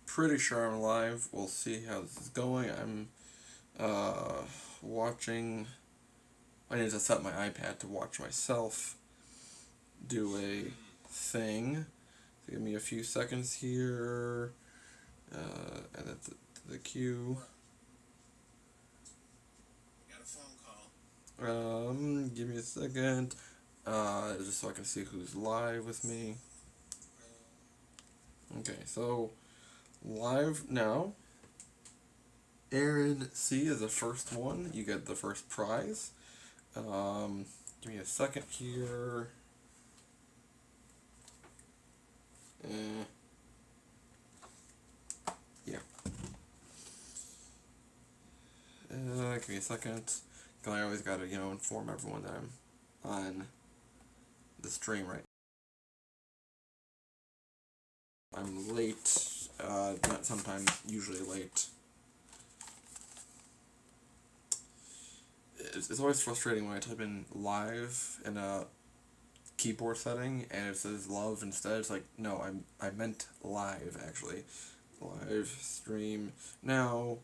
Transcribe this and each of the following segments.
pretty sure I'm live. We'll see how this is going. I'm watching. I need to set my iPad to watch myself do a thing. So give me a few seconds here. Add it to the queue. Got a phone call. Give me a second. Just so I can see who's live with me. Okay, so live now. Aaron C is the first one. You get the first prize. Give me a second here. Yeah. Give me a second. Cause I always gotta, inform everyone that I'm on the stream right now. I'm late. Not sometimes, usually late. It's always frustrating when I type in live in a keyboard setting and it says love instead. It's like, no, I meant live actually. Live stream now.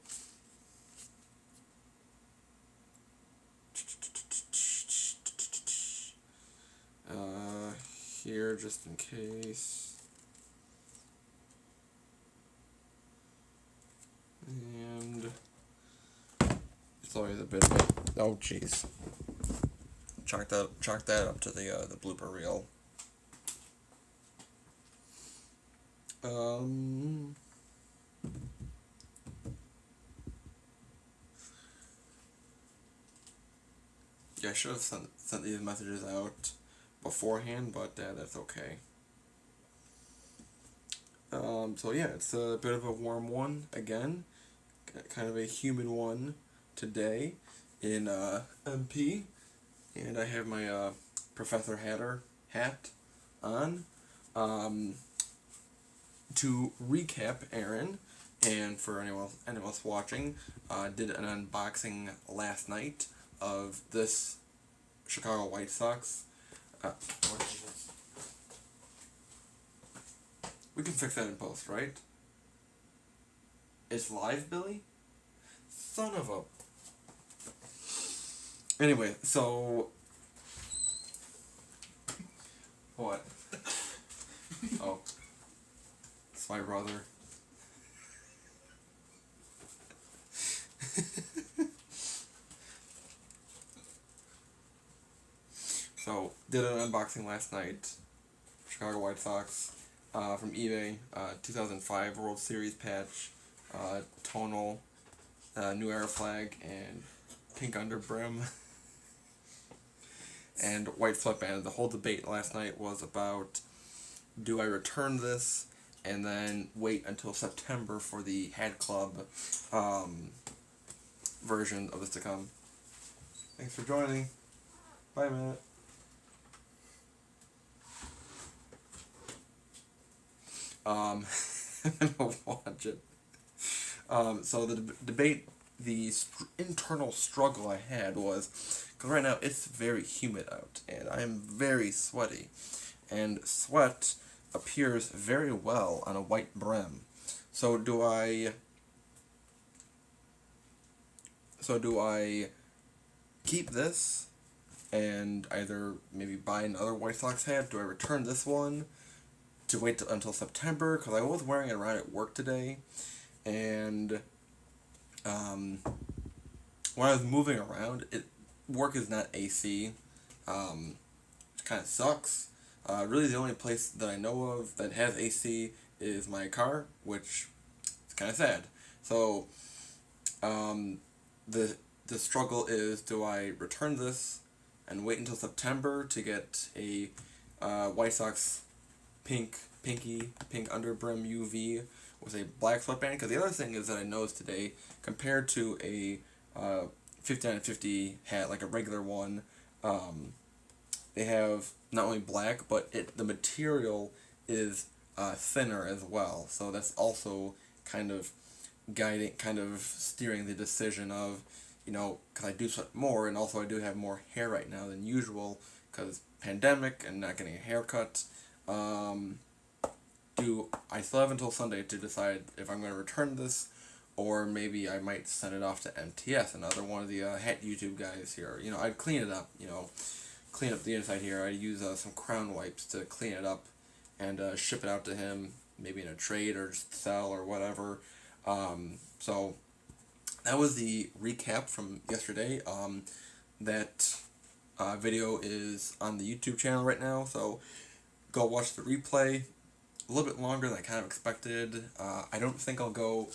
Here just in case. And it's always a bit of a, oh jeez. Chalk that up to the blooper reel. Yeah, I should have sent these messages out beforehand, but that's okay. So yeah, it's a bit of a warm one again, kind of a humid one today in MP, and I have my Professor Hatter hat on. To recap, Aaron, and for anyone else watching, did an unboxing last night of this Chicago White Sox. What is this? We can fix that in post, right? It's live, Billy? Son of a... Anyway, so... What? Oh. It's my brother. So, did an unboxing last night. Chicago White Sox from eBay. 2005 World Series patch. Tonal. New era flag. And pink under brim. And white sweatband. The whole debate last night was about, do I return this and then wait until September for the Hat Club version of this to come. Thanks for joining. Bye, Matt. I'm gonna watch it. So the debate, the internal struggle I had was, because right now it's very humid out, and I am very sweaty, and sweat appears very well on a white brim. So do I keep this and either maybe buy another White Sox hat? Do I return this one to wait until September? Because I was wearing it around at work today, and when I was moving around, work is not AC, which kind of sucks. Really the only place that I know of that has AC is my car, which is kind of sad. So, the struggle is, do I return this and wait until September to get a White Sox pink under brim UV with a black sweatband? Because the other thing is that I noticed today, compared to a 5950 hat, like a regular one, they have not only black, but the material is thinner as well. So that's also kind of steering the decision of, because I do sweat more, and also I do have more hair right now than usual, because pandemic and not getting a haircut. I still have until Sunday to decide if I'm going to return this, or maybe I might send it off to MTS, another one of the hat YouTube guys here. I'd clean it up, clean up the inside here. I'd use some crown wipes to clean it up and ship it out to him, maybe in a trade or just sell or whatever. So that was the recap from yesterday. That video is on the YouTube channel right now, so go watch the replay. A little bit longer than I kind of expected. I don't think I'll go...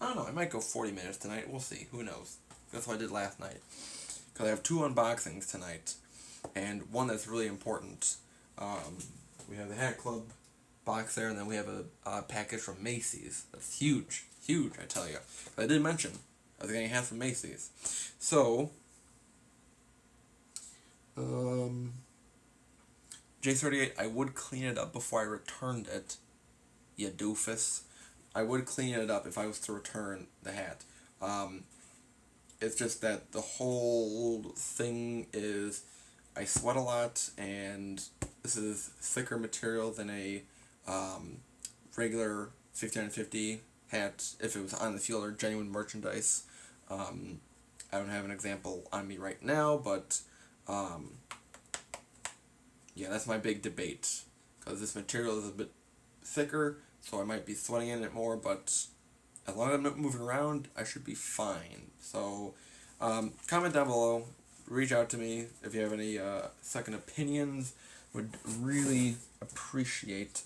I don't know, I might go 40 minutes tonight. We'll see. Who knows? That's what I did last night. Because I have 2 unboxings tonight. And one that's really important. We have the Hat Club box there, and then we have a package from Macy's. That's huge. Huge, I tell you. I did mention I was getting a hat from Macy's. So... J38, I would clean it up before I returned it, you doofus. I would clean it up if I was to return the hat. It's just that the whole thing is, I sweat a lot, and this is thicker material than a regular 5950 hat if it was on the field or genuine merchandise. I don't have an example on me right now, but... yeah, that's my big debate, because this material is a bit thicker, so I might be sweating in it more, but as long as I'm not moving around, I should be fine. So, comment down below, reach out to me if you have any second opinions. Would really appreciate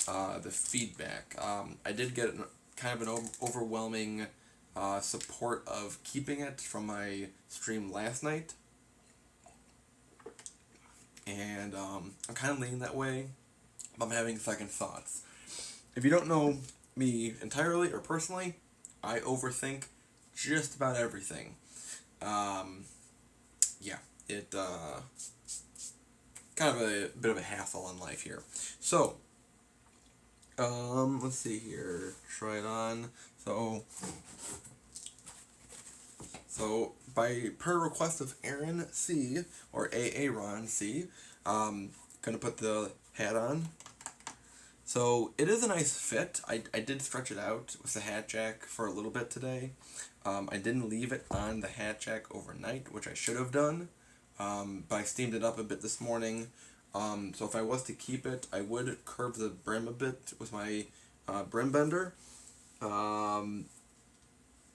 the feedback. I did get kind of an overwhelming support of keeping it from my stream last night. And I'm kind of leaning that way, but I'm having second thoughts. If you don't know me entirely or personally, I overthink just about everything. Yeah, it kind of a bit of a hassle in life here. So, let's see here. Try it on. So per request of Aaron C, or Aaron C, gonna put the hat on. So it is a nice fit. I did stretch it out with the hat jack for a little bit today. I didn't leave it on the hat jack overnight, which I should have done. But I steamed it up a bit this morning. So if I was to keep it, I would curve the brim a bit with my brim bender.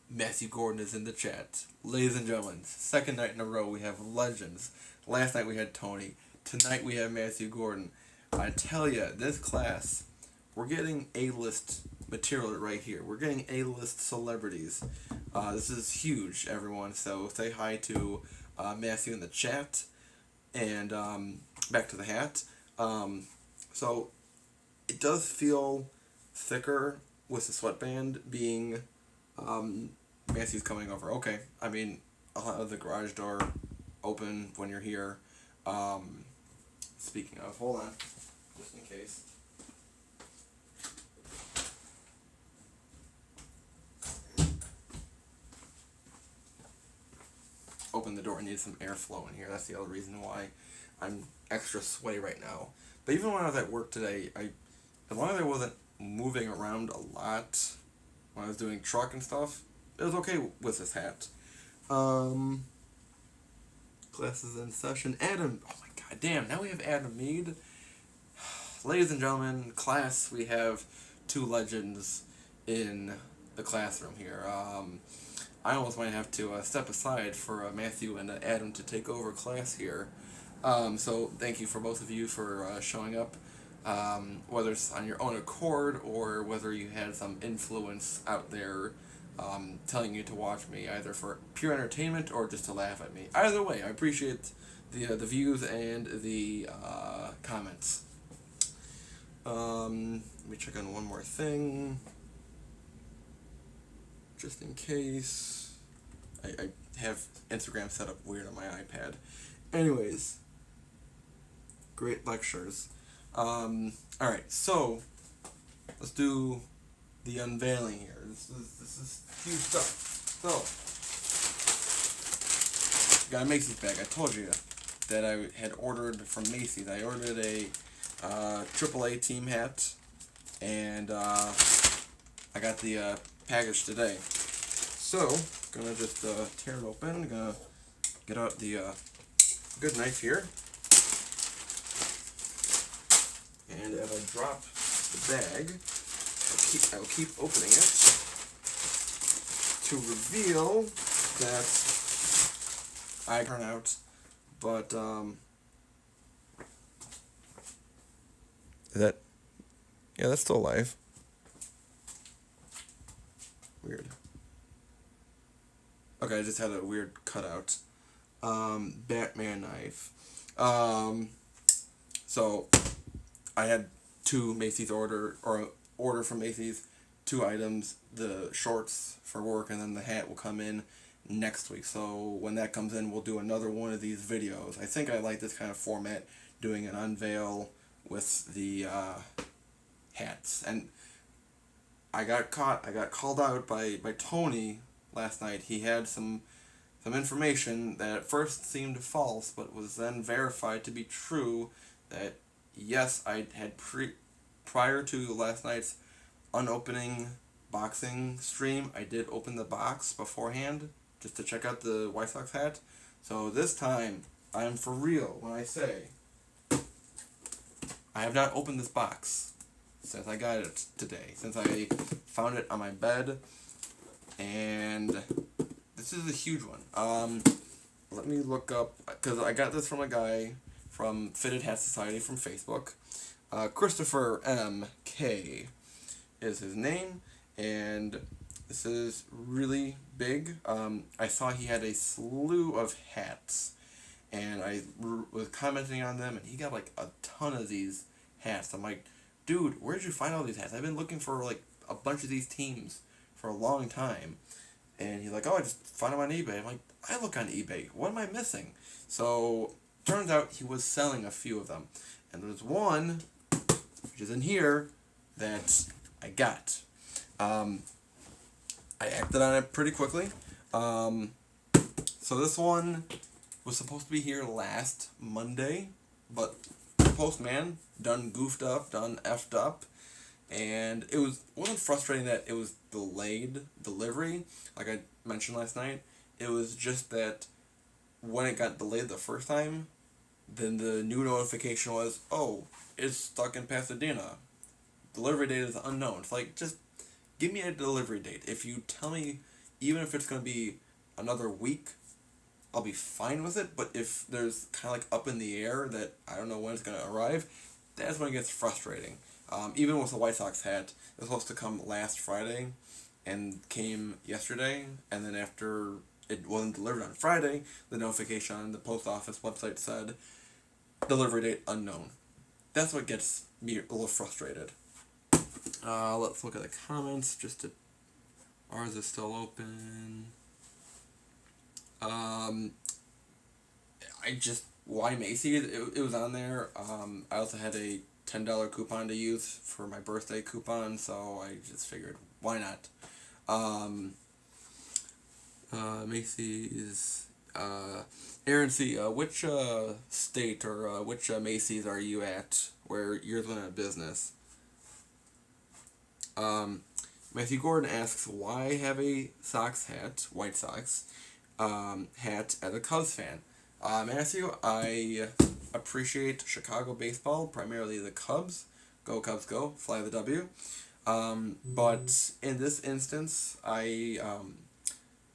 Matthew Gordon is in the chat. Ladies and gentlemen, second night in a row we have legends. Last night we had Tony. Tonight we have Matthew Gordon. I tell ya, this class, we're getting A-list material right here. We're getting A-list celebrities. This is huge, everyone. So say hi to Matthew in the chat. And back to the hat. So it does feel thicker with the sweatband being... Matthew's coming over. Okay, I mean, I'll have the garage door open when you're here. Speaking of, hold on, just in case. Open the door, I need some airflow in here. That's the other reason why I'm extra sweaty right now. But even when I was at work today, as long as I wasn't moving around a lot, when I was doing truck and stuff, it was okay with this hat. Classes in session. Adam, oh my god damn, now we have Adam Mead. Ladies and gentlemen, class, we have 2 legends in the classroom here. I almost might have to step aside for Matthew and Adam to take over class here. So thank you for both of you for showing up. Whether it's on your own accord or whether you had some influence out there telling you to watch me, either for pure entertainment or just to laugh at me. Either way, I appreciate the views and the comments. Let me check on one more thing, just in case. I have Instagram set up weird on my iPad. Anyways, great lectures. Alright, so let's do the unveiling here. This is huge stuff. So, got a Macy's bag. I told you that I had ordered from Macy's. I ordered a AAA team hat and I got the package today. So, gonna just tear it open. Gonna get out the good knife here, and as I drop the bag, I'll keep opening it to reveal that I turn out, but is that, yeah, that's still alive. Weird. Okay, I just had a weird cutout. Batman knife. So I had two Macy's order from Macy's, 2 items, the shorts for work, and then the hat will come in next week. So when that comes in, we'll do another one of these videos. I think I like this kind of format, doing an unveil with the hats. And I got called out by Tony last night. He had some information that at first seemed false, but was then verified to be true. That yes, I had prior to last night's unopening boxing stream, I did open the box beforehand just to check out the White Sox hat. So this time I'm for real when I say I have not opened this box since I got it today, since I found it on my bed, and this is a huge one. Let me look up, because I got this from a guy from Fitted Hat Society from Facebook. Christopher M.K. is his name, and this is really big. I saw he had a slew of hats, and I was commenting on them, and he got like a ton of these hats. I'm like, dude, where'd you find all these hats? I've been looking for like a bunch of these teams for a long time. And he's like, oh, I just found them on eBay. I'm like, I look on eBay. What am I missing? So, turns out he was selling a few of them. And there's one, which is in here, that I got. I acted on it pretty quickly. So this one was supposed to be here last Monday, but the postman done goofed up, done effed up. And it wasn't frustrating that it was delayed delivery, like I mentioned last night. It was just that when it got delayed the first time, then the new notification was, oh, it's stuck in Pasadena. Delivery date is unknown. It's like, just give me a delivery date. If you tell me, even if it's going to be another week, I'll be fine with it. But if there's kind of like up in the air that I don't know when it's going to arrive, that's when it gets frustrating. Even with the White Sox hat, it was supposed to come last Friday and came yesterday, and then after it wasn't delivered on Friday, the notification on the post office website said, delivery date unknown. That's what gets me a little frustrated. Let's look at the comments, ours is still open. Why Macy's? It was on there. I also had a $10 coupon to use for my birthday coupon, so I just figured, why not? Macy's, Aaron C., which state or which Macy's are you at where you're going out of business? Matthew Gordon asks, why have a Sox hat, White Sox, hat as a Cubs fan? Matthew, I appreciate Chicago baseball, primarily the Cubs. Go Cubs, go! Fly the W. But in this instance, I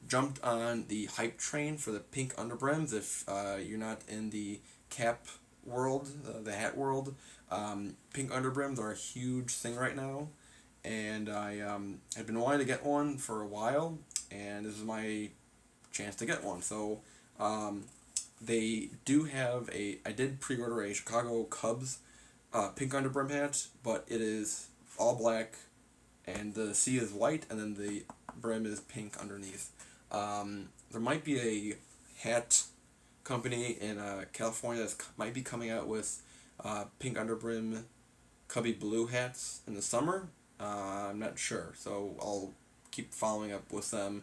jumped on the hype train for the pink underbrims. If you're not in the cap world, the hat world, pink underbrims are a huge thing right now. And I had been wanting to get one for a while, and this is my chance to get one. So they do have I did pre-order a Chicago Cubs pink underbrim hat, but it is all black, and the C is white, and then the brim is pink underneath. There might be a hat company in California that might be coming out with pink underbrim cubby blue hats in the summer. I'm not sure, so I'll keep following up with them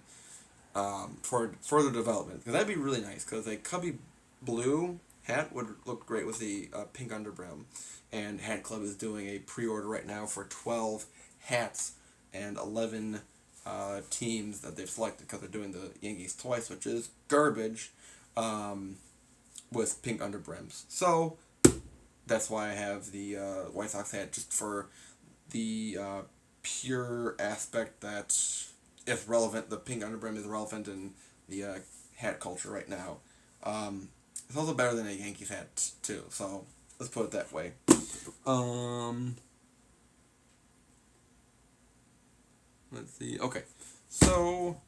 for further development, because that'd be really nice, because a cubby blue hat would look great with the pink underbrim. And Hat Club is doing a pre-order right now for 12 hats and 11 teams that they've selected because they're doing the Yankees twice, which is garbage, with pink underbrims. So that's why I have the White Sox hat, just for the pure aspect that is relevant. The pink underbrim is relevant in the hat culture right now. It's also better than a Yankees hat too. So let's put it that way. Let's see. Okay, so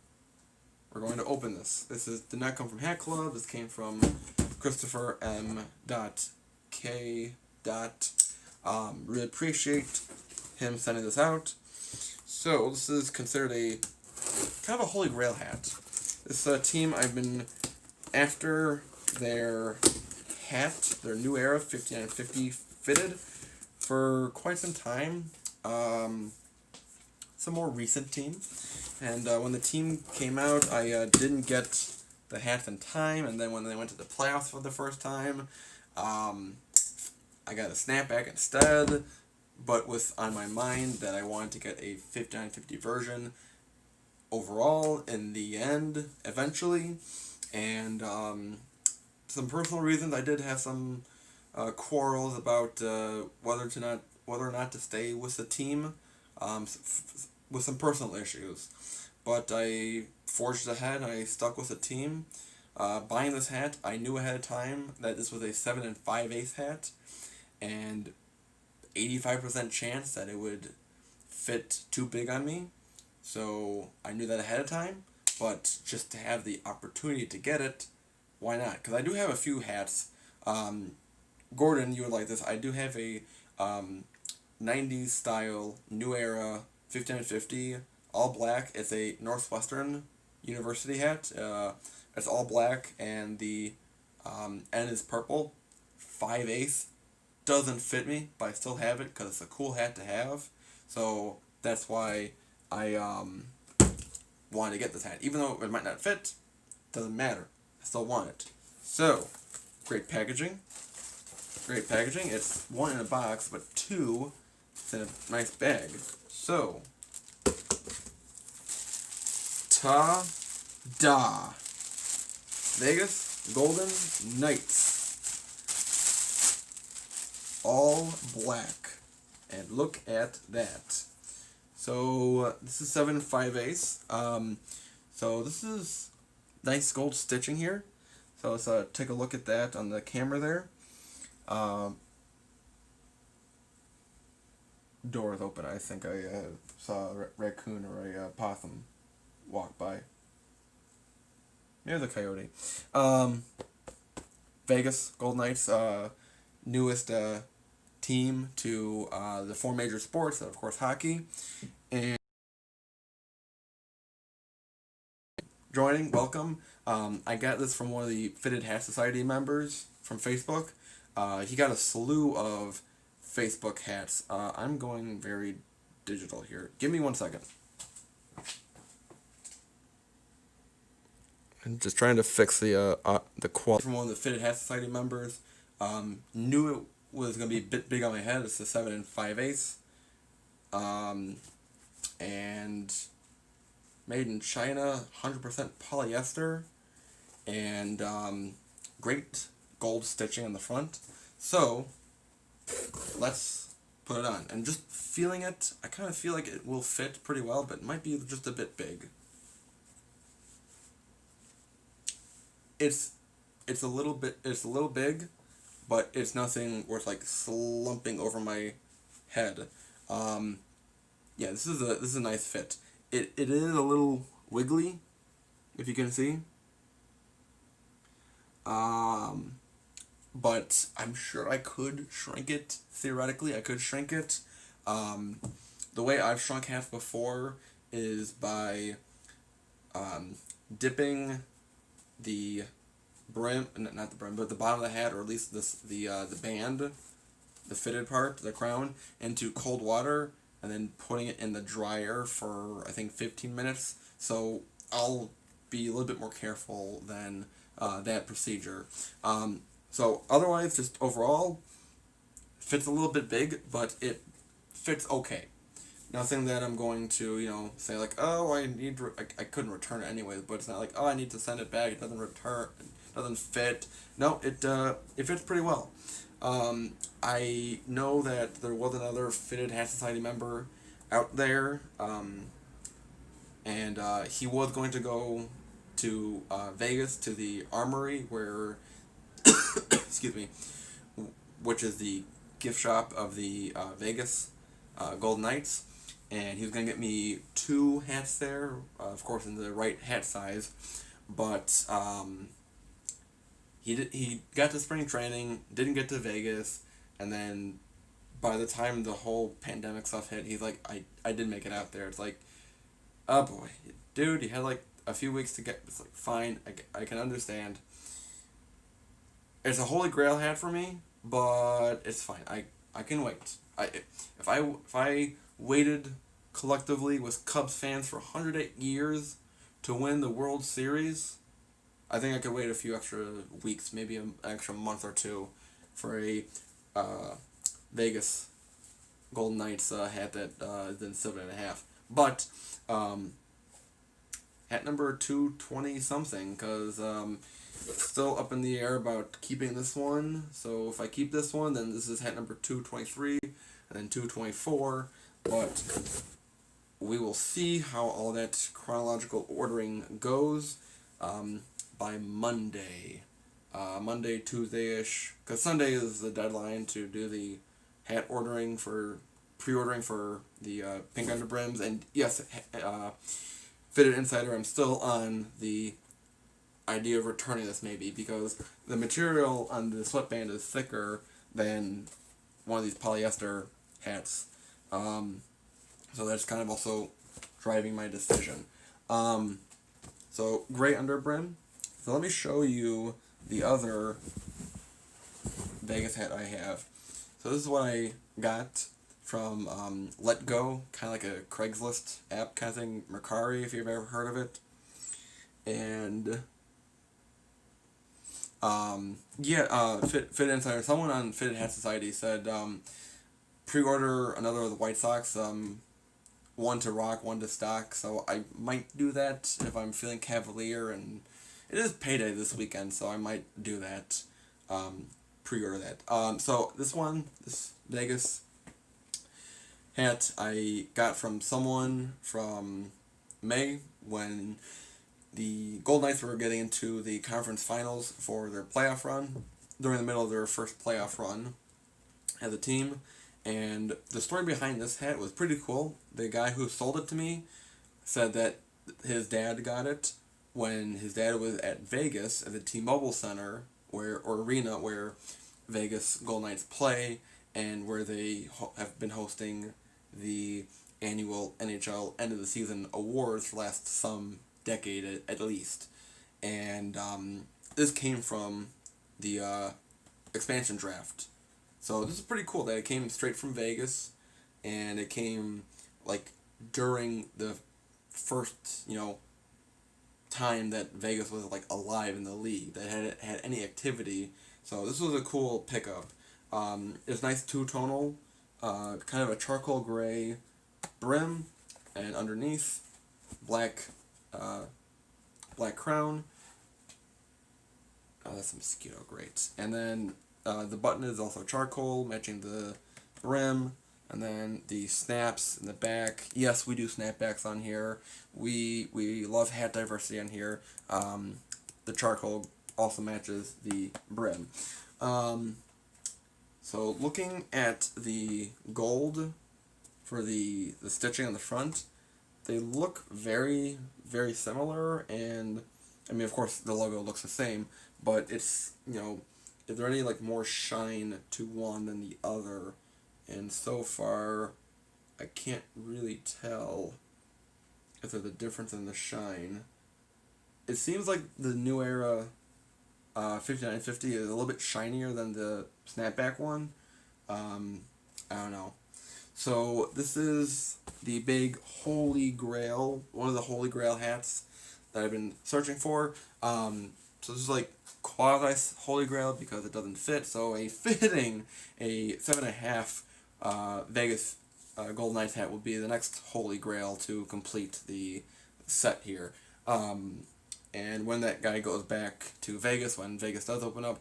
we're going to open this. This did not come from Hat Club. This came from Christopher M. K. Really appreciate him sending this out. So this is considered a kind of a holy grail hat. This team, I've been after their hat, their new era 5950 fitted for quite some time. It's a more recent team, and when the team came out, I didn't get the hat in time, and then when they went to the playoffs for the first time, I got a snapback instead, but with on my mind that I wanted to get a 5950 version overall in the end, eventually, and some personal reasons. I did have some quarrels about whether or not to stay with the team, with some personal issues, but I forged ahead. I stuck with the team. Buying this hat, I knew ahead of time that this was a 7 5/8 hat, and 85% chance that it would fit too big on me. So I knew that ahead of time, but just to have the opportunity to get it, why not? Because I do have a few hats. Gordon, you would like this. I do have a 90s style, new era 5950, all black. It's a Northwestern University hat. It's all black, and the N is purple. 5/8 doesn't fit me, but I still have it because it's a cool hat to have. So that's why I wanted to get this hat. Even though it might not fit, doesn't matter. I still want it. So, great packaging. Great packaging. It's one in a box, but two, it's in a nice bag. So, ta-da! Vegas Golden Knights. All black. And look at that. So, this is 7 5/8. So, this is nice gold stitching here. So, let's take a look at that on the camera there. Door is open. I think I saw a raccoon or a possum walk by. Maybe the coyote. Vegas Golden Knights, newest team to the four major sports, of course hockey. And joining, welcome. I got this from one of the Fitted Hat Society members from Facebook. He got a slew of Facebook hats. I'm going very digital here. Give me 1 second. I'm just trying to fix the quality. From one of the Fitted Hat Society members. Knew it was going to be a bit big on my head. It's a 7 5/8. And made in China, 100% polyester, and great gold stitching on the front. So, let's put it on. And just feeling it, I kind of feel like it will fit pretty well, but it might be just a bit big. It's a little big, but it's nothing worth like slumping over my head. Yeah, this is a nice fit. It is a little wiggly, if you can see. But I'm sure I could shrink it. Theoretically, I could shrink it. The way I've shrunk hats before is by dipping the brim, not the brim, but the bottom of the hat, or at least the band, the fitted part, the crown, into cold water, and then putting it in the dryer for, I think, 15 minutes. So I'll be a little bit more careful than that procedure. So otherwise, just overall, fits a little bit big, but it fits okay. Nothing that I'm going to, say like, oh, I couldn't return it anyways, but it's not like, oh, I need to send it back. It doesn't return, it doesn't fit. No, it fits pretty well. I know that there was another Fitted Hat Society member out there, and he was going to go to Vegas to the Armory, where, excuse me, which is the gift shop of the Vegas Golden Knights, and he was gonna get me 2 hats there, of course in the right hat size, but he got to spring training, didn't get to Vegas, and then by the time the whole pandemic stuff hit, he's like, I did make it out there. It's like, oh boy, dude, you had like a few weeks to get. It's like, fine, I can understand. It's a holy grail hat for me, but it's fine. I can wait. If I waited collectively with Cubs fans for 108 years to win the World Series, I think I could wait a few extra weeks, maybe an extra month or two, for a Vegas Golden Knights hat that is in 7.5. But hat number 220 something, because still up in the air about keeping this one. So if I keep this one, then this is hat number 223, and then 224. But we will see how all that chronological ordering goes by Monday. Monday, Tuesday-ish, because Sunday is the deadline to do the hat ordering for pre-ordering for the pink underbrims. And yes, Fitted Insider, I'm still on the idea of returning this maybe, because the material on the sweatband is thicker than one of these polyester hats. So that's kind of also driving my decision. So gray underbrim. So let me show you the other Vegas hat I have. So this is what I got from Let Go, kind of like a Craigslist app kind of thing, Mercari, if you've ever heard of it. And Fit Insider, someone on Fitted Hat Society said pre-order another of the White Sox, one to rock, one to stock. So I might do that if I'm feeling cavalier, and it is payday this weekend, so I might do that. Pre-order that. So this Vegas hat I got from someone from May when the Golden Knights were getting into the conference finals for their playoff run, during the middle of their first playoff run as a team. And the story behind this hat was pretty cool. The guy who sold it to me said that his dad got it when his dad was at Vegas at the T-Mobile Center or arena where Vegas Golden Knights play, and where they have been hosting the annual NHL end of the season awards for last some decade at least. And this came from the expansion draft. So this is pretty cool that it came straight from Vegas, and it came like during the first, time that Vegas was like alive in the league, that had any activity. So this was a cool pickup. It's nice two-tonal, kind of a charcoal gray brim, and underneath black crown. Oh, that's a mosquito, great. And then the button is also charcoal, matching the brim. And then the snaps in the back. Yes, we do snapbacks on here. We love hat diversity on here. The charcoal also matches the brim. So looking at the gold for the stitching on the front, they look very, very similar. And I mean, of course, the logo looks the same, but it's, is there any like more shine to one than the other? And so far, I can't really tell if there's a difference in the shine. It seems like the New Era 5950 is a little bit shinier than the snapback one. I don't know. So this is the big Holy Grail, one of the Holy Grail hats that I've been searching for. So this is like quasi Holy Grail because it doesn't fit. So a 7.5 Vegas Golden Knights hat will be the next Holy Grail to complete the set here. And when that guy goes back to Vegas, when Vegas does open up,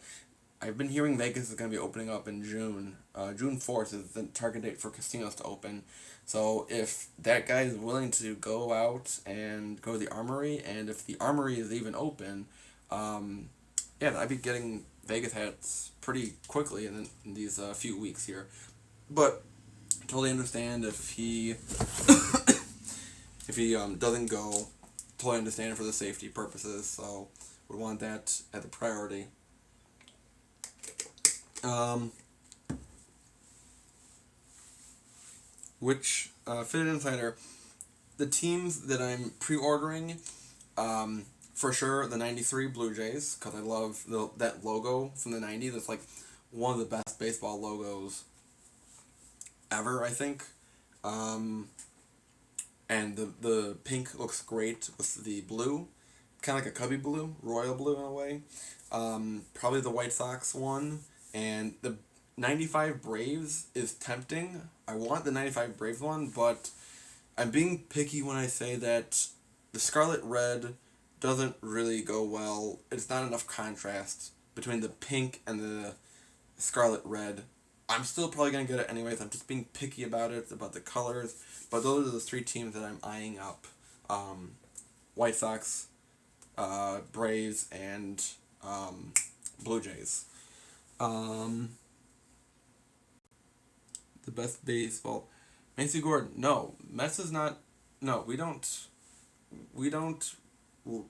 I've been hearing Vegas is going to be opening up in June. June 4th is the target date for casinos to open. So if that guy is willing to go out and go to the Armory, and if the Armory is even open, yeah, I'd be getting Vegas hats pretty quickly in these few weeks here. But totally understand if he if he doesn't go. Totally understand for the safety purposes. So would want that as a priority. Which Fitted Insider, the teams that I'm pre-ordering, for sure the '93 Blue Jays, because I love that logo from the '90s. It's like one of the best baseball logos ever, I think. And the pink looks great with the blue, kind of like a cubby blue, royal blue in a way. Probably the White Sox one, and the '95 Braves is tempting. I want the '95 Braves one, but I'm being picky when I say that the Scarlet Red doesn't really go well. It's not enough contrast between the pink and the Scarlet Red. I'm still probably going to get it anyways. I'm just being picky about it, about the colors. But those are the three teams that I'm eyeing up. White Sox, Braves, and Blue Jays. The best baseball. Macy Gordon. No, Mets is not. No, we don't. We don't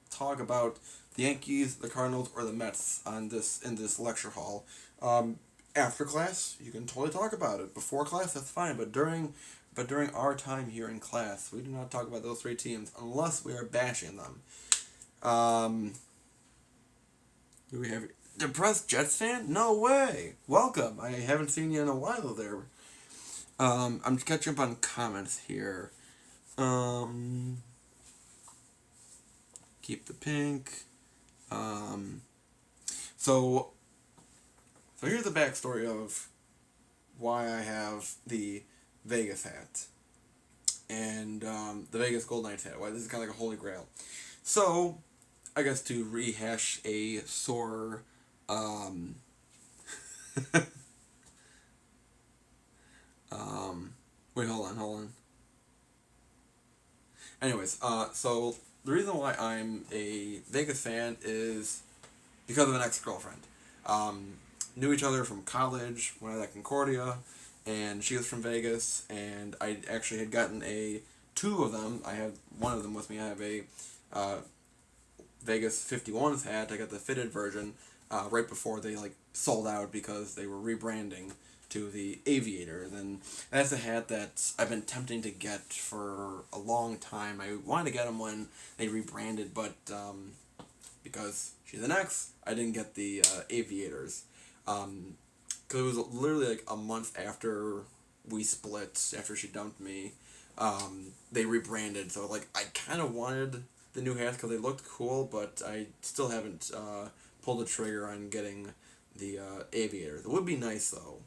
talk about the Yankees, the Cardinals, or the Mets in this lecture hall. After class, you can totally talk about it. Before class, that's fine. But during our time here in class, we do not talk about those three teams unless we are bashing them. Do we have depressed Jets fan? No way. Welcome. I haven't seen you in a while there. I'm just catching up on comments here. Keep the pink. So here's the backstory of why I have the Vegas hat and the Vegas Golden Knights hat. Why this is kind of like a holy grail. So, I guess to rehash a sore wait, hold on. Anyways, so the reason why I'm a Vegas fan is because of an ex-girlfriend. Knew each other from college when I was at Concordia, and she was from Vegas, and I actually had gotten two of them. I have one of them with me. I have a Vegas 51s hat. I got the fitted version right before they sold out because they were rebranding to the Aviators, and that's a hat that I've been tempting to get for a long time. I wanted to get them when they rebranded, but because she's an ex, I didn't get the Aviators. Because it was literally a month after we split, after she dumped me, they rebranded. So I kind of wanted the new hats because they looked cool, but I still haven't pulled the trigger on getting the Aviators. It would be nice though.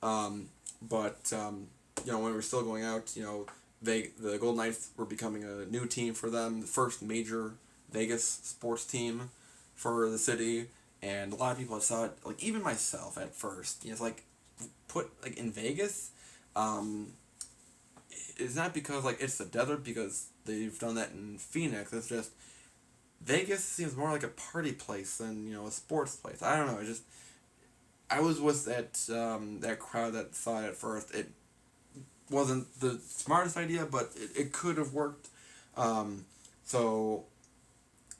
But when we were still going out, the Golden Knights were becoming a new team for them, the first major Vegas sports team for the city. And a lot of people saw it, even myself at first, it's put in Vegas, it's not because it's the desert, because they've done that in Phoenix. It's just Vegas seems more like a party place than a sports place. I don't know. I was with that crowd that saw it at first. It wasn't the smartest idea, but it could have worked. So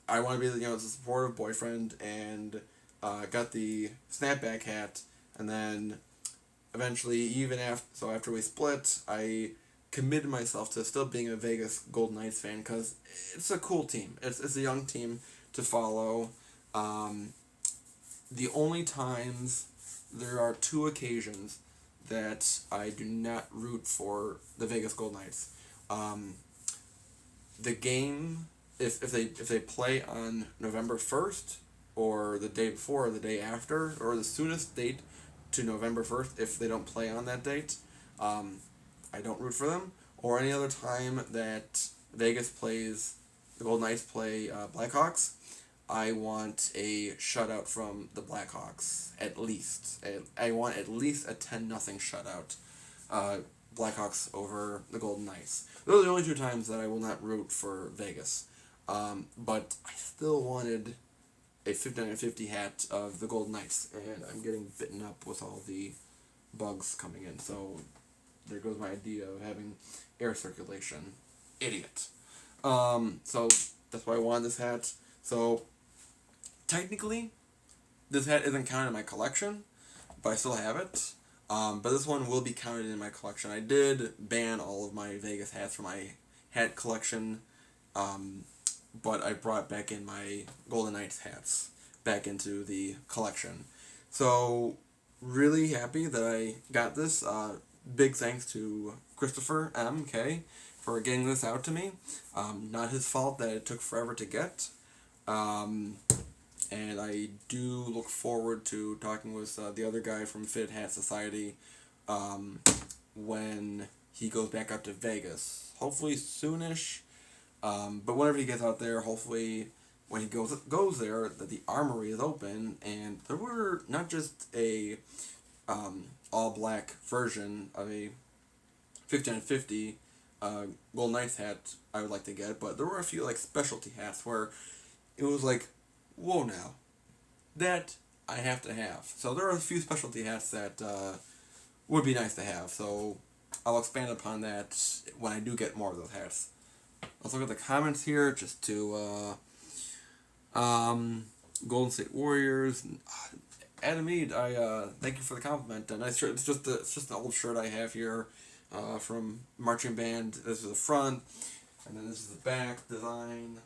I want to be a supportive boyfriend, and got the snapback hat, and then eventually, even after we split, I committed myself to still being a Vegas Golden Knights fan because it's a cool team. It's a young team to follow. The only times, there are two occasions that I do not root for the Vegas Golden Knights. The game, if they play on November 1st, or the day before or the day after, or the soonest date to November 1st if they don't play on that date, I don't root for them. Or any other time that Vegas plays, the Golden Knights play Blackhawks, I want a shutout from the Blackhawks, at least. I want at least a 10-0 shutout. Blackhawks over the Golden Knights. Those are the only two times that I will not root for Vegas. But I still wanted a 50-50 hat of the Golden Knights, and I'm getting bitten up with all the bugs coming in. So there goes my idea of having air circulation. Idiot. So that's why I wanted this hat. So technically, this hat isn't counted in my collection, but I still have it. But this one will be counted in my collection. I did ban all of my Vegas hats from my hat collection, but I brought back in my Golden Knights hats back into the collection. So, really happy that I got this. Big thanks to Christopher M.K. for getting this out to me. Not his fault that it took forever to get. And I do look forward to talking with the other guy from Fitted Hat Society when he goes back up to Vegas. Hopefully soonish, but whenever he gets out there, hopefully when he goes there, that the armory is open, and there were not just a all-black version of a 50-50 Golden Knights hat I would like to get, but there were a few like specialty hats where it was like, whoa now, that I have to have. So there are a few specialty hats that would be nice to have. So I'll expand upon that when I do get more of those hats. Let's look at the comments here just to Golden State Warriors. Adam Mead, I thank you for the compliment. A nice shirt. It's just an old shirt I have here from marching band. This is the front, and then this is the back design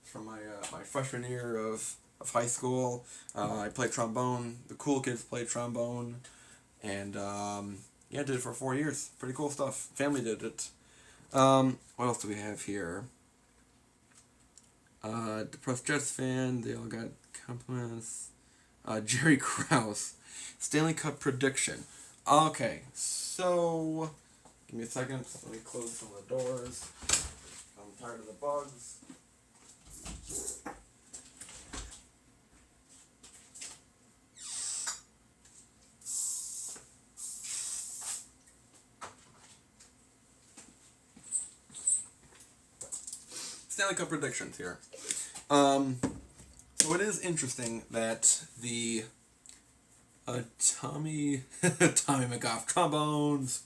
from my freshman year of high school. I played trombone. The cool kids played trombone, and yeah, I did it for 4 years. Pretty cool stuff. Family did it. What else do we have here? Depressed Jets fan. They all got compliments. Jerry Krause, Stanley Cup prediction. Okay, so give me a second. Let me close some of the doors. I'm tired of the bugs. Stanley Cup predictions here. So it is interesting that the Tommy McGough trombones.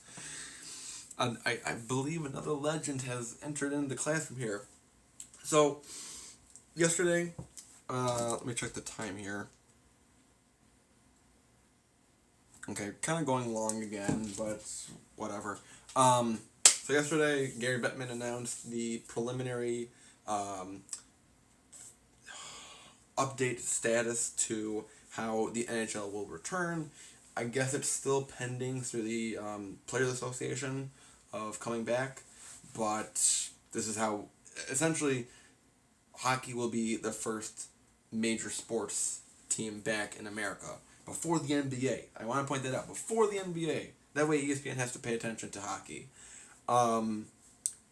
I believe another legend has entered into the classroom here. So yesterday, let me check the time here. Okay, kind of going long again, but whatever. So yesterday, Gary Bettman announced the preliminary update status to how the NHL will return. I guess it's still pending through the Players Association of coming back, but this is how, essentially, hockey will be the first major sports team back in America. Before the NBA. I want to point that out. Before the NBA. That way ESPN has to pay attention to hockey.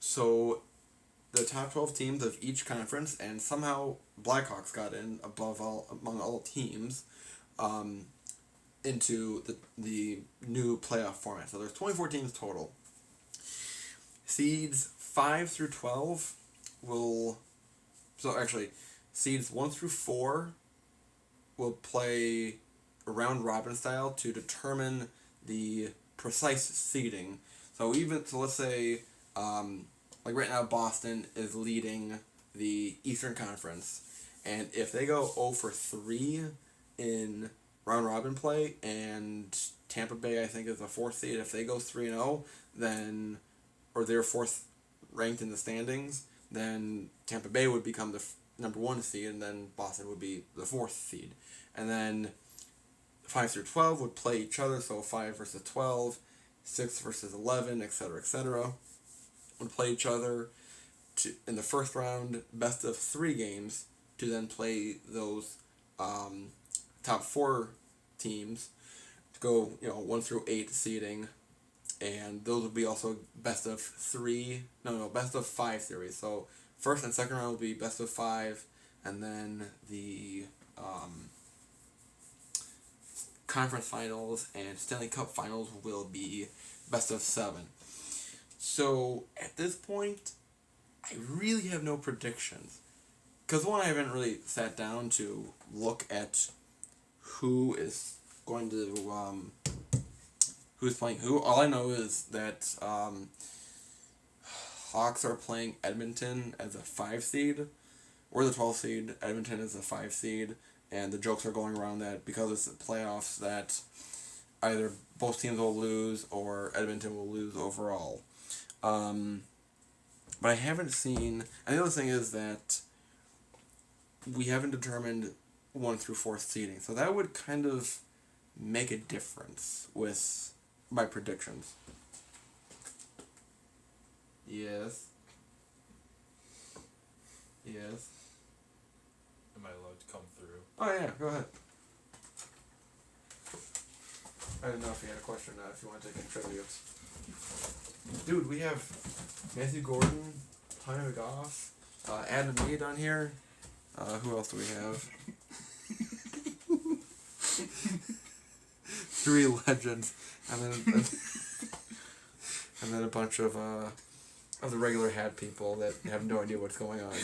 So the top 12 teams of each conference, and somehow Blackhawks got in among all teams, into the new playoff format. So there's 24 teams total. Seeds 5 through 12 seeds 1 through 4 will play round robin style to determine the precise seeding. So let's say, like right now, Boston is leading the Eastern Conference, and if they go 0 for 3 in round robin play, and Tampa Bay, I think, is the 4th seed, if they go 3-0, then, or they're 4th ranked in the standings, then Tampa Bay would become the number 1 seed, and then Boston would be the 4th seed. And then 5 through 12 would play each other, so 5 versus 12, 6 versus 11, etc., would play each other in the first round, best of 3 games, to then play those top 4 teams to go, 1 through 8 seeding, and those would be also best of 5 series. So first and second round will be best of 5, and then the conference finals and Stanley Cup finals will be best of 7. So at this point, I really have no predictions. Because one, I haven't really sat down to look at who is going to, who's playing who. All I know is that Hawks are playing Edmonton as a 5 seed. We're the 12 seed. Edmonton is a 5 seed. And the jokes are going around that because it's the playoffs that either both teams will lose or Edmonton will lose overall. But I haven't seen... And the other thing is that we haven't determined 1 through 4 seeding. So that would kind of make a difference with my predictions. Yes. Yes. Am I allowed to come through? Oh yeah, go ahead. I didn't know if you had a question or not, if you want to take any tribute. Dude, we have Matthew Gordon, Hunter McGough, Adam Mead on here. Who else do we have? 3 legends, and then a bunch of the regular hat people that have no idea what's going on.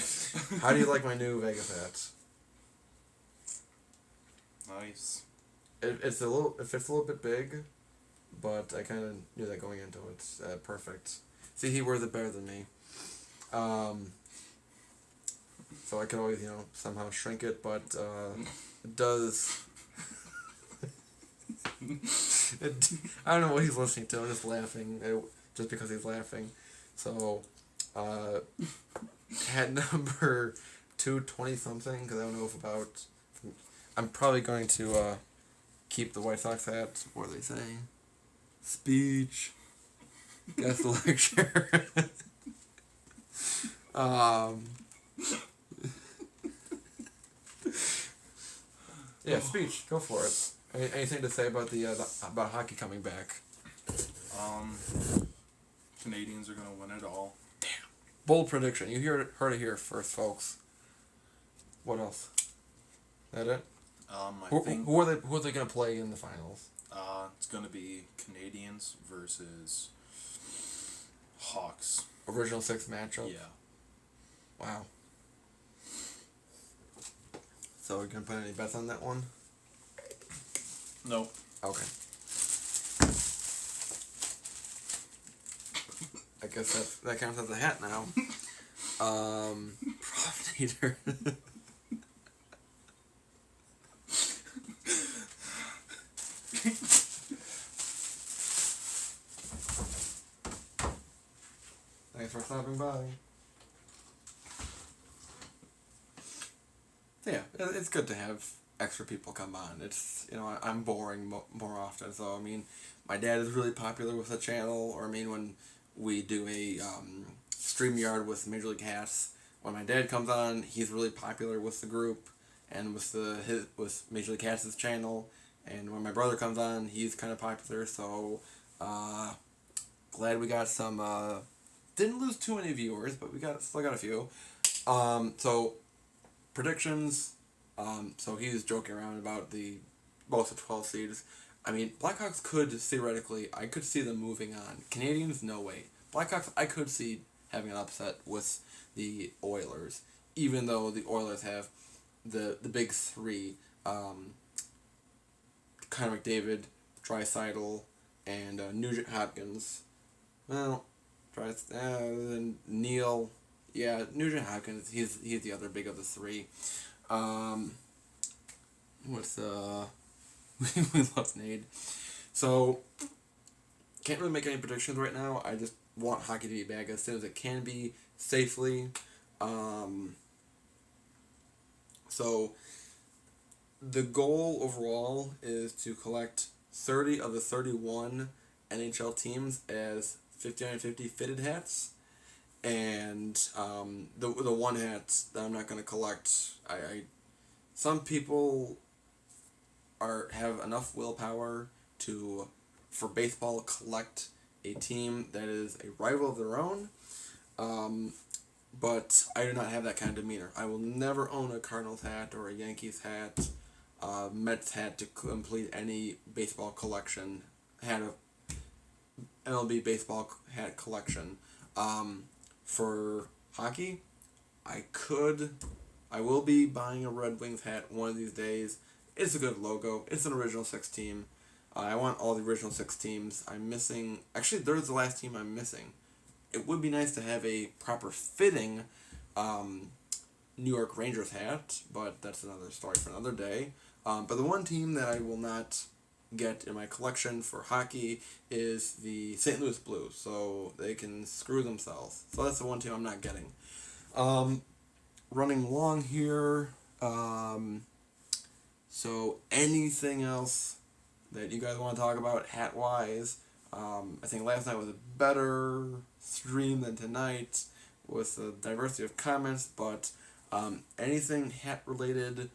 How do you like my new Vegas hat? Nice. It fits a little bit big, but I kind of knew that going into it. It's perfect. See, he wears it better than me. So I can always, somehow shrink it, but it does. I don't know what he's listening to. I'm just laughing, just because he's laughing. So, hat number 220 something, because I don't know if about. I'm probably going to keep the White Sox hat. What are they saying? Speech. Guest lecture. Yeah, speech. Go for it. Anything to say about about hockey coming back? Canadians are gonna win it all. Damn. Bold prediction. You heard it here first, folks. What else? That it? I think who are they gonna play in the finals? it's gonna be Canadians versus Hawks. Original 6 matchup. Yeah. Wow. So are you gonna put any bets on that one? No. Okay. I guess that counts as a hat now. Profiteer. Thanks for stopping by. Yeah, it's good to have extra people come on. It's, I'm boring more often, so, my dad is really popular with the channel, or, when we do a StreamYard with Major League Hats, when my dad comes on, he's really popular with the group, and with with Major League Hats' channel, and when my brother comes on, he's kind of popular, so, glad we got some, didn't lose too many viewers, but we still got a few. So, predictions. So he's joking around about both the 12 seeds. Blackhawks could theoretically, I could see them moving on. Canadians, no way. Blackhawks, I could see having an upset with the Oilers, even though the Oilers have the big 3, Connor McDavid, Draisaitl, and Nugent Hopkins. Well, then Neil. Yeah, Nugent Hopkins, he's the other big of the 3. We love Nade. So, can't really make any predictions right now. I just want hockey to be back as soon as it can be, safely. So, the goal overall is to collect 30 of the 31 NHL teams as 59-50 fitted hats. and the one hat that I'm not gonna collect. I some people have enough willpower to, for baseball, collect a team that is a rival of their own. But I do not have that kind of demeanor. I will never own a Cardinals hat or a Yankees hat, Mets hat to complete any baseball collection. Had a MLB baseball hat collection. For hockey, I will be buying a Red Wings hat one of these days. It's a good logo. It's an original six team. I want all the original six teams. I'm missing. Actually, there's the last team I'm missing. It would be nice to have a proper fitting New York Rangers hat, but that's another story for another day. But the one team that I will not get in my collection for hockey is the St. Louis Blues, so they can screw themselves. So that's the one team I'm not getting. Running long here. So anything else that you guys want to talk about hat wise? I think last night was a better stream than tonight with the diversity of comments, but anything hat related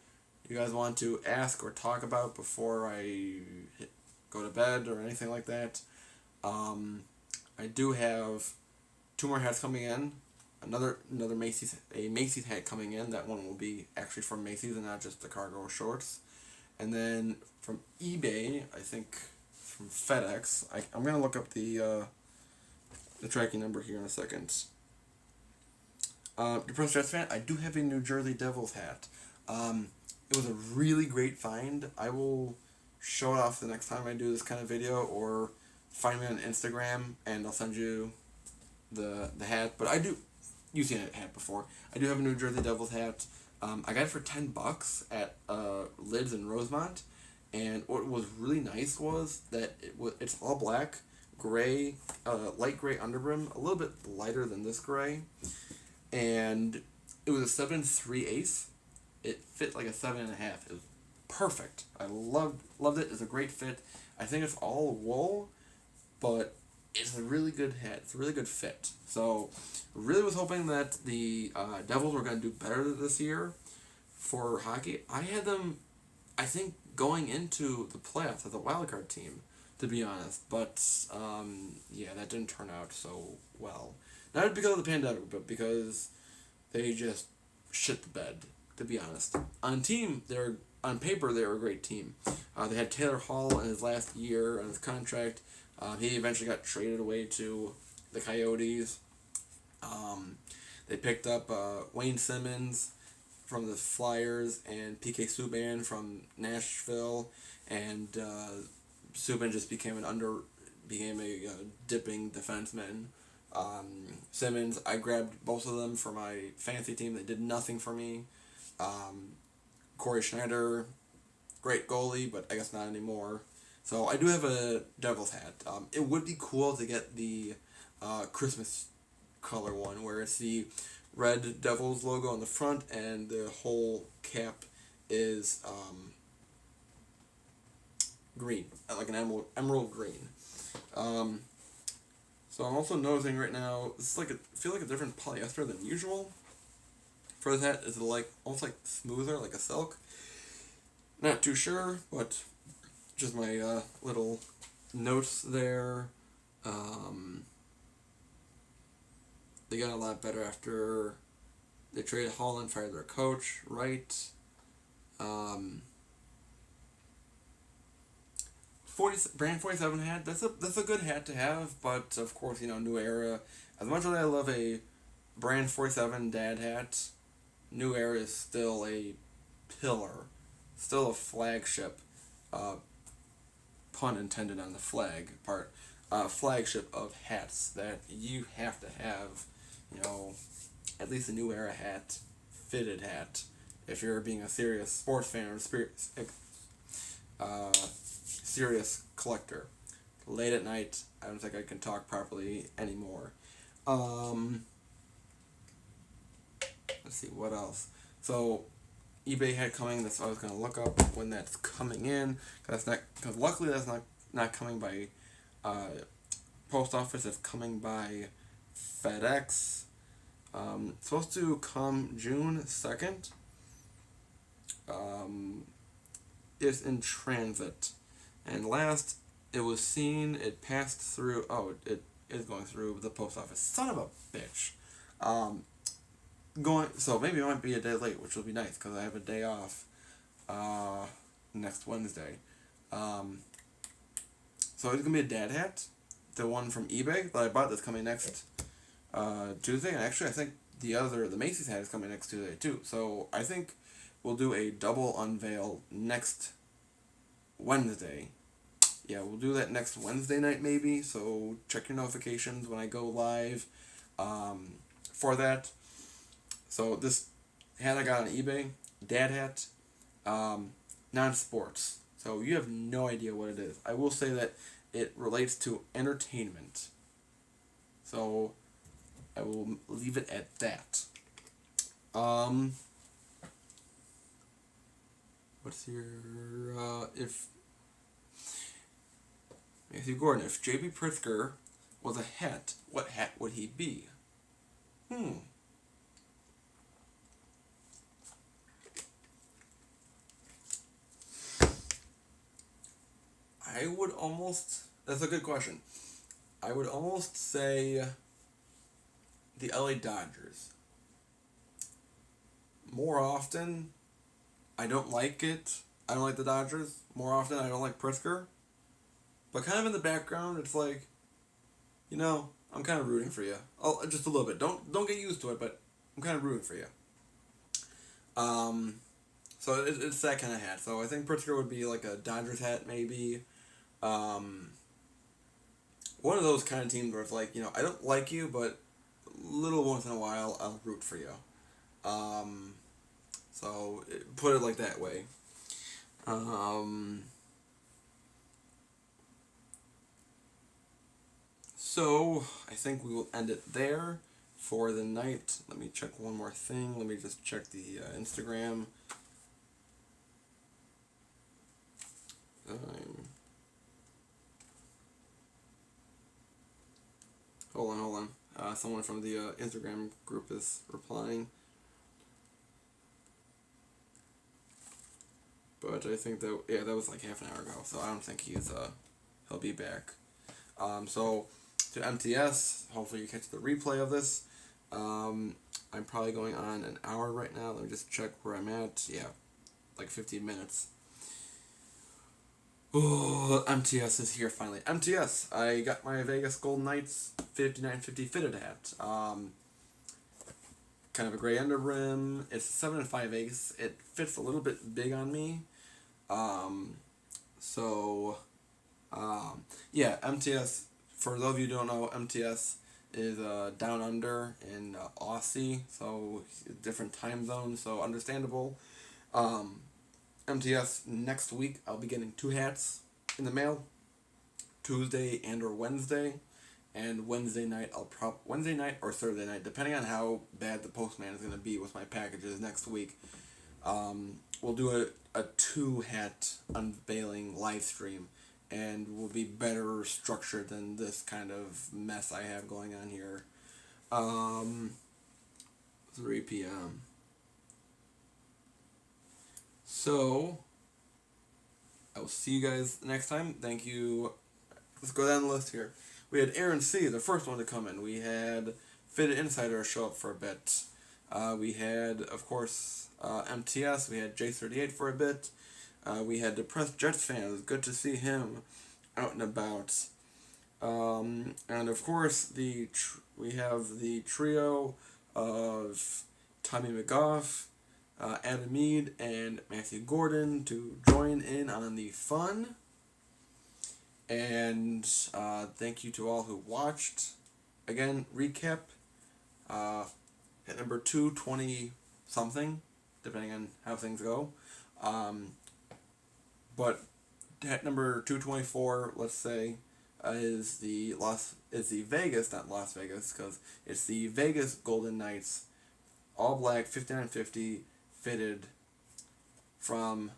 you guys want to ask or talk about before I go to bed or anything like that? I do have 2 more hats coming in. Another Macy's hat coming in. That one will be actually from Macy's and not just the cargo shorts. And then from eBay, I think from FedEx. I'm gonna look up the tracking number here in a second. Depressed Jets fan, I do have a New Jersey Devils hat. It was a really great find. I will show it off the next time I do this kind of video, or find me on Instagram and I'll send you the hat. But you've seen a hat before. I do have a New Jersey Devils hat. I got it for $10 at Lids in Rosemont, and what was really nice was that it's all black, gray, light gray underbrim, a little bit lighter than this gray, and it was a 7 3/8. It fit like a 7.5. It was perfect. I loved it. It's a great fit. I think it's all wool, but it's a really good hat. It's a really good fit. So, really was hoping that the Devils were going to do better this year for hockey. I had them, I think, going into the playoffs as a wildcard team, to be honest. But, yeah, that didn't turn out so well. Not because of the pandemic, but because they just shit the bed, to be honest. On paper, they were a great team. They had Taylor Hall in his last year on his contract. He eventually got traded away to the Coyotes. They picked up Wayne Simmons from the Flyers and PK Subban from Nashville, and Subban just became a dipping defenseman. Simmons, I grabbed both of them for my fantasy team. They did nothing for me. Corey Schneider, great goalie, but I guess not anymore. So I do have a Devils hat. It would be cool to get the Christmas color one, where it's the red Devils logo on the front and the whole cap is green, like an emerald green. So I'm also noticing right now, this is feel like a different polyester than usual. For this hat, it's almost like smoother, like a silk. Not too sure, but just my little notes there. They got a lot better after they traded Hall and fired their coach, right? Brand 47 hat, that's a good hat to have, but of course, New Era. As much as I love a Brand 47 dad hat, New Era is still a pillar, still a flagship, pun intended on the flag part, flagship of hats that you have to have, at least a New Era hat, fitted hat, if you're being a serious sports fan or serious collector. Late at night, I don't think I can talk properly anymore. Let's see, what else? So, eBay had coming, that's what I was going to look up when that's coming in, because luckily that's not coming by post office, it's coming by FedEx. Supposed to come June 2nd. It's in transit. And last it was seen, it passed through. Oh, it is going through the post office. Son of a bitch. Going. So maybe it might be a day late, which will be nice because I have a day off next Wednesday. Um, so it's gonna be a dad hat, the one from eBay that I bought that's coming next Tuesday, and actually I think the Macy's hat is coming next Tuesday too. So I think we'll do a double unveil next Wednesday. Yeah, we'll do that next Wednesday night maybe. So check your notifications when I go live for that. So this hat I got on eBay, dad hat, non-sports. So you have no idea what it is. I will say that it relates to entertainment. So I will leave it at that. What's your if Matthew Gordon, if J.B. Pritzker was a hat, what hat would he be? That's a good question. I would almost say the LA Dodgers. More often, I don't like it. I don't like the Dodgers. More often, I don't like Pritzker. But kind of in the background, it's like, I'm kind of rooting for you. Oh, just a little bit. Don't get used to it, but I'm kind of rooting for you. So it's that kind of hat. So I think Pritzker would be like a Dodgers hat, maybe. One of those kind of teams where it's like, I don't like you, but little once in a while, I'll root for you. So put it like that way. So I think we will end it there for the night. Let me check one more thing. Let me just check the Instagram. Hold on. Someone from the Instagram group is replying. But I think that was like half an hour ago, so I don't think he'll be back. So to MTS, hopefully you catch the replay of this. I'm probably going on an hour right now. Let me just check where I'm at. Yeah, like 15 minutes. Oh, MTS is here finally. MTS, I got my Vegas Golden Knights 5950 fitted hat. Kind of a gray under rim. It's a 7 and 5 ace. It fits a little bit big on me. Yeah, MTS, for those of you who don't know, MTS is down under in Aussie, so different time zones, so understandable. MTS, next week I'll be getting 2 hats in the mail, Tuesday and or Wednesday, and Wednesday night or Thursday night, depending on how bad the postman is going to be with my packages next week. We'll do a 2 hat unveiling live stream, and will be better structured than this kind of mess I have going on here. 3 p.m. So, I will see you guys next time. Thank you. Let's go down the list here. We had Aaron C., the first one to come in. We had Fitted Insider show up for a bit. We had, of course, MTS. We had J38 for a bit. We had Depressed Jets fan. It was good to see him out and about. And, of course, we have the trio of Tommy McGough, Adam Mead, and Matthew Gordon to join in on the fun. And thank you to all who watched. Again, recap. At number 220 something, depending on how things go. But at number 224, let's say, is the Vegas, not Las Vegas, because it's the Vegas Golden Knights, all black 5950 fitted from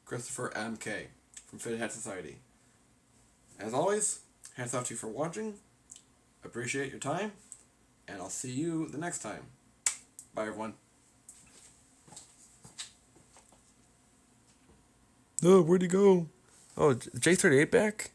Christopher M.K. from Fitted Hat Society. As always, hats off to you for watching. Appreciate your time. And I'll see you the next time. Bye, everyone. Oh, where'd he go? Oh, J38 back?